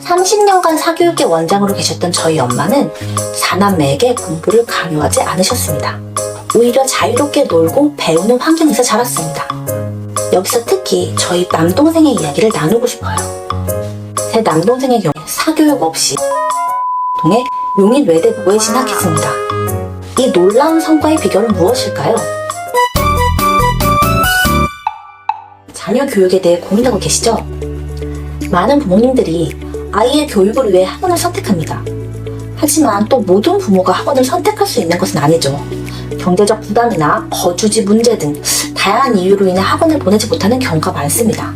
30년간 사교육의 원장으로 계셨던 저희 엄마는 4남매에게 공부를 강요하지 않으셨습니다. 오히려 자유롭게 놀고 배우는 환경에서 자랐습니다. 여기서 특히 저희 남동생의 이야기를 나누고 싶어요. 제 남동생의 경우 사교육 없이 통해 용인 외대부고에 진학했습니다. 이 놀라운 성과의 비결은 무엇일까요? 자녀 교육에 대해 고민하고 계시죠? 많은 부모님들이 아이의 교육을 위해 학원을 선택합니다. 하지만 또 모든 부모가 학원을 선택할 수 있는 것은 아니죠. 경제적 부담이나 거주지 문제 등 다양한 이유로 인해 학원을 보내지 못하는 경우가 많습니다.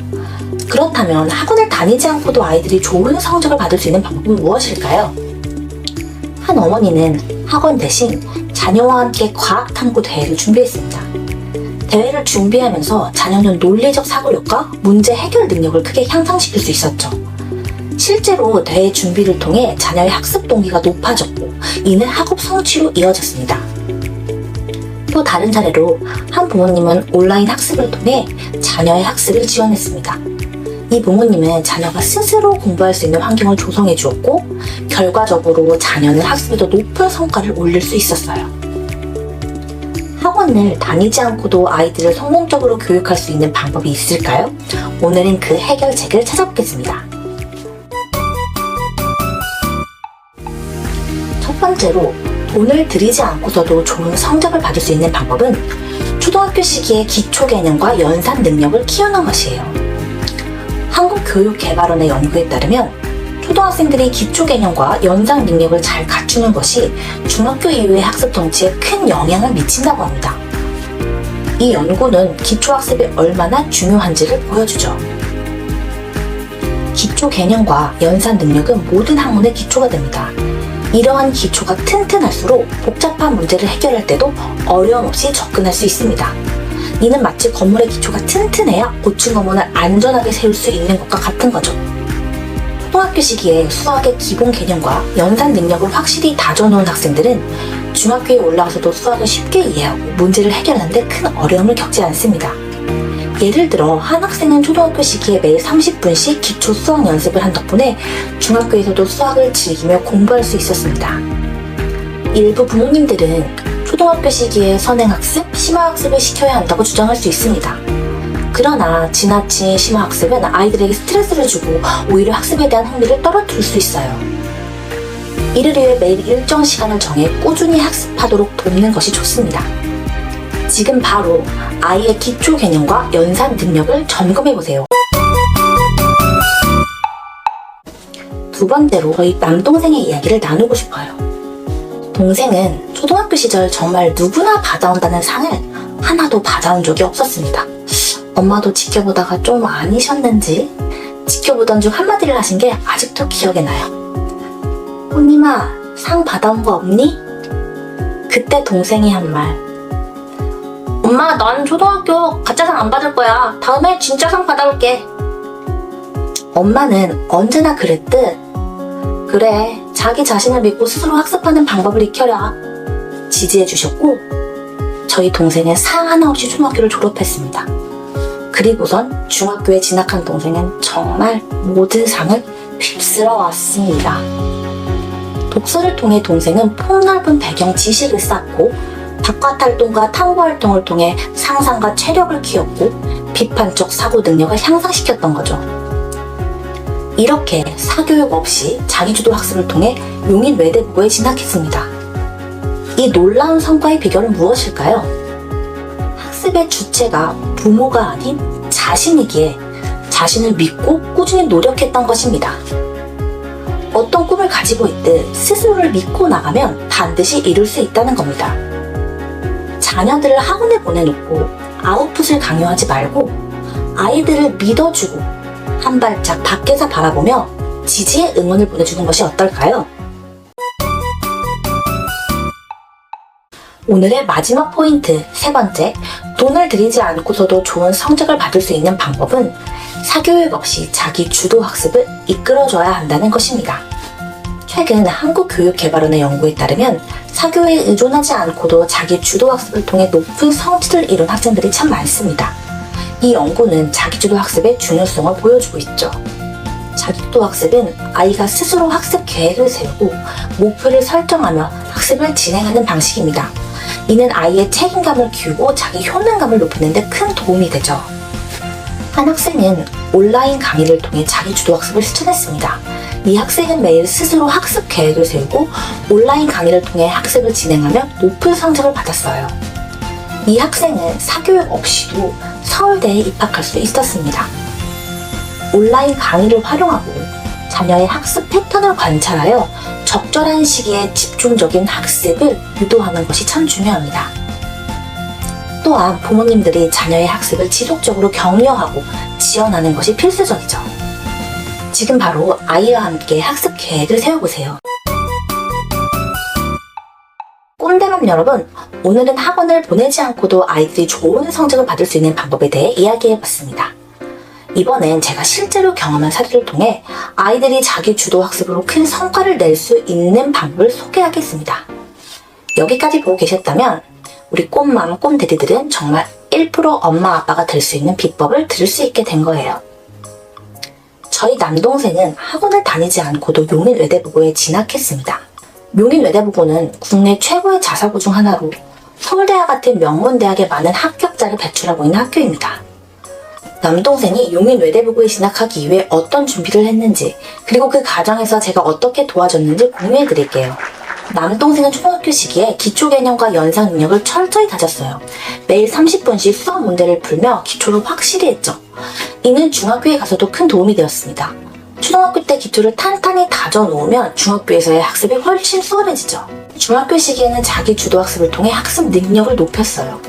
그렇다면 학원을 다니지 않고도 아이들이 좋은 성적을 받을 수 있는 방법은 무엇일까요? 한 어머니는 학원 대신 자녀와 함께 과학탐구 대회를 준비했습니다. 대회를 준비하면서 자녀는 논리적 사고력과 문제 해결 능력을 크게 향상시킬 수 있었죠. 실제로 대회 준비를 통해 자녀의 학습 동기가 높아졌고 이는 학업 성취로 이어졌습니다. 또 다른 사례로 한 부모님은 온라인 학습을 통해 자녀의 학습을 지원했습니다. 이 부모님은 자녀가 스스로 공부할 수 있는 환경을 조성해 주었고 결과적으로 자녀는 학습에도 높은 성과를 올릴 수 있었어요. 학원을 다니지 않고도 아이들을 성공적으로 교육할 수 있는 방법이 있을까요? 오늘은 그 해결책을 찾아보겠습니다. 첫 번째로 돈을 들이지 않고서도 좋은 성적을 받을 수 있는 방법은 초등학교 시기에 기초 개념과 연산 능력을 키우는 것이에요. 한국교육개발원의 연구에 따르면 초등학생들이 기초 개념과 연산 능력을 잘 갖추는 것이 중학교 이후의 학습 성취에 큰 영향을 미친다고 합니다. 이 연구는 기초학습이 얼마나 중요한지를 보여주죠. 기초 개념과 연산 능력은 모든 학문의 기초가 됩니다. 이러한 기초가 튼튼할수록 복잡한 문제를 해결할 때도 어려움 없이 접근할 수 있습니다. 이는 마치 건물의 기초가 튼튼해야 고층 건물을 안전하게 세울 수 있는 것과 같은 거죠. 초등학교 시기에 수학의 기본 개념과 연산 능력을 확실히 다져놓은 학생들은 중학교에 올라와서도 수학을 쉽게 이해하고 문제를 해결하는 데 큰 어려움을 겪지 않습니다. 예를 들어 한 학생은 초등학교 시기에 매일 30분씩 기초 수학 연습을 한 덕분에 중학교에서도 수학을 즐기며 공부할 수 있었습니다. 일부 부모님들은 초등학교 시기에 선행학습, 심화학습을 시켜야 한다고 주장할 수 있습니다. 그러나 지나친 심화학습은 아이들에게 스트레스를 주고 오히려 학습에 대한 흥미를 떨어뜨릴 수 있어요. 이를 위해 매일 일정 시간을 정해 꾸준히 학습하도록 돕는 것이 좋습니다. 지금 바로 아이의 기초 개념과 연산 능력을 점검해보세요. 두 번째로 저희 남동생의 이야기를 나누고 싶어요. 동생은 초등학교 시절 정말 누구나 받아온다는 상을 하나도 받아온 적이 없었습니다. 엄마도 지켜보다가 좀 아니셨는지 지켜보던 중 한마디를 하신 게 아직도 기억에 나요. 호님아, 상 받아온 거 없니? 그때 동생이 한 말. 엄마, 난 초등학교 가짜 상 안 받을 거야. 다음에 진짜 상 받아올게. 엄마는 언제나 그랬듯 그래, 자기 자신을 믿고 스스로 학습하는 방법을 익혀라 지지해 주셨고 저희 동생은 상 하나 없이 초등학교를 졸업했습니다. 그리고선 중학교에 진학한 동생은 정말 모든 상을 휩쓸어 왔습니다. 독서를 통해 동생은 폭넓은 배경 지식을 쌓고 바깥 활동과 탐구 활동을 통해 상상과 체력을 키웠고 비판적 사고 능력을 향상시켰던 거죠. 이렇게 사교육 없이 자기주도 학습을 통해 용인 외대부고에 진학했습니다. 이 놀라운 성과의 비결은 무엇일까요? 학습의 주체가 부모가 아닌 자신이기에 자신을 믿고 꾸준히 노력했던 것입니다. 어떤 꿈을 가지고 있듯 스스로를 믿고 나가면 반드시 이룰 수 있다는 겁니다. 자녀들을 학원에 보내놓고 아웃풋을 강요하지 말고 아이들을 믿어주고 한 발짝 밖에서 바라보며 지지의 응원을 보내주는 것이 어떨까요? 오늘의 마지막 포인트, 세 번째, 돈을 들이지 않고서도 좋은 성적을 받을 수 있는 방법은 사교육 없이 자기 주도 학습을 이끌어줘야 한다는 것입니다. 최근 한국교육개발원의 연구에 따르면 사교에 의존하지 않고도 자기 주도 학습을 통해 높은 성취를 이룬 학생들이 참 많습니다. 이 연구는 자기 주도 학습의 중요성을 보여주고 있죠. 자기주도 학습은 아이가 스스로 학습 계획을 세우고 목표를 설정하며 학습을 진행하는 방식입니다. 이는 아이의 책임감을 키우고 자기 효능감을 높이는 데 큰 도움이 되죠. 한 학생은 온라인 강의를 통해 자기주도 학습을 실천했습니다. 이 학생은 매일 스스로 학습 계획을 세우고 온라인 강의를 통해 학습을 진행하며 높은 성적을 받았어요. 이 학생은 사교육 없이도 서울대에 입학할 수 있었습니다. 온라인 강의를 활용하고 자녀의 학습 패턴을 관찰하여 적절한 시기에 집중적인 학습을 유도하는 것이 참 중요합니다. 또한 부모님들이 자녀의 학습을 지속적으로 격려하고 지원하는 것이 필수적이죠. 지금 바로 아이와 함께 학습 계획을 세워보세요. 꼰대맘 여러분, 오늘은 학원을 보내지 않고도 아이들이 좋은 성적을 받을 수 있는 방법에 대해 이야기해봤습니다. 이번엔 제가 실제로 경험한 사례를 통해 아이들이 자기 주도 학습으로 큰 성과를 낼 수 있는 방법을 소개하겠습니다. 여기까지 보고 계셨다면 우리 꼰맘, 꼰대디들은 정말 1% 엄마 아빠가 될 수 있는 비법을 들을 수 있게 된 거예요. 저희 남동생은 학원을 다니지 않고도 용인외대부고에 진학했습니다. 용인외대부고는 국내 최고의 자사고 중 하나로 서울대와 같은 명문대학에 많은 합격자를 배출하고 있는 학교입니다. 남동생이 용인외대부고에 진학하기 위해 어떤 준비를 했는지, 그리고 그 과정에서 제가 어떻게 도와줬는지 공유해드릴게요. 남동생은 초등학교 시기에 기초개념과 연상 능력을 철저히 다졌어요. 매일 30분씩 수학 문제를 풀며 기초를 확실히 했죠. 이는 중학교에 가서도 큰 도움이 되었습니다. 초등학교 때 기초를 탄탄히 다져놓으면 중학교에서의 학습이 훨씬 수월해지죠. 중학교 시기에는 자기 주도 학습을 통해 학습 능력을 높였어요.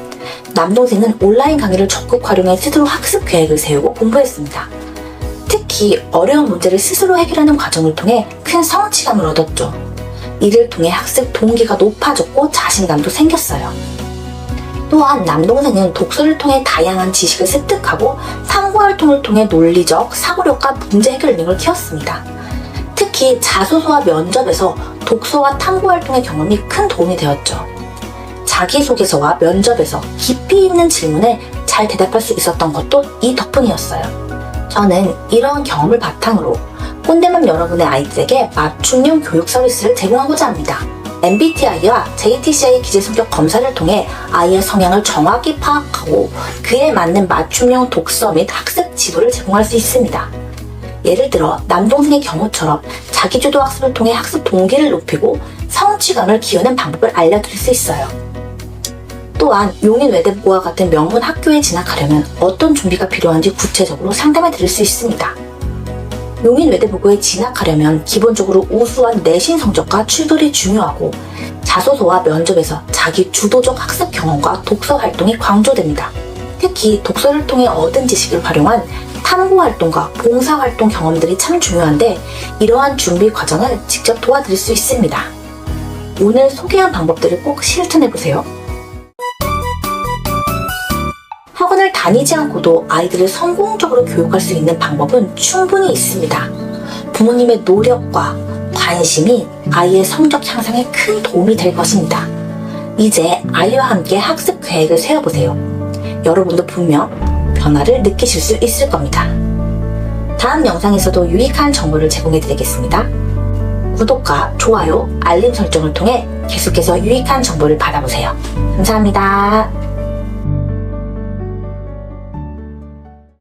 남동생은 온라인 강의를 적극 활용해 스스로 학습 계획을 세우고 공부했습니다. 특히 어려운 문제를 스스로 해결하는 과정을 통해 큰 성취감을 얻었죠. 이를 통해 학습 동기가 높아졌고 자신감도 생겼어요. 또한 남동생은 독서를 통해 다양한 지식을 습득하고 탐구활동을 통해 논리적, 사고력과 문제 해결 능력을 키웠습니다. 특히 자소서와 면접에서 독서와 탐구활동의 경험이 큰 도움이 되었죠. 자기소개서와 면접에서 깊이 있는 질문에 잘 대답할 수 있었던 것도 이 덕분이었어요. 저는 이러한 경험을 바탕으로 꼰대맘 여러분의 아이들에게 맞춤형 교육 서비스를 제공하고자 합니다. MBTI와 JTCI 기재성격 검사를 통해 아이의 성향을 정확히 파악하고 그에 맞는 맞춤형 독서 및 학습 지도를 제공할 수 있습니다. 예를 들어 남동생의 경우처럼 자기주도 학습을 통해 학습 동기를 높이고 성취감을 키우는 방법을 알려드릴 수 있어요. 또한 용인외대부고와 같은 명문 학교에 진학하려면 어떤 준비가 필요한지 구체적으로 상담해 드릴 수 있습니다. 용인외대부고에 진학하려면 기본적으로 우수한 내신 성적과 출결이 중요하고 자소서와 면접에서 자기 주도적 학습 경험과 독서 활동이 강조됩니다. 특히 독서를 통해 얻은 지식을 활용한 탐구 활동과 봉사 활동 경험들이 참 중요한데 이러한 준비 과정을 직접 도와드릴 수 있습니다. 오늘 소개한 방법들을 꼭 실천해보세요. 학원을 다니지 않고도 아이들을 성공적으로 교육할 수 있는 방법은 충분히 있습니다. 부모님의 노력과 관심이 아이의 성적 향상에 큰 도움이 될 것입니다. 이제 아이와 함께 학습 계획을 세워보세요. 여러분도 분명 변화를 느끼실 수 있을 겁니다. 다음 영상에서도 유익한 정보를 제공해드리겠습니다. 구독과 좋아요, 알림 설정을 통해 계속해서 유익한 정보를 받아보세요. 감사합니다.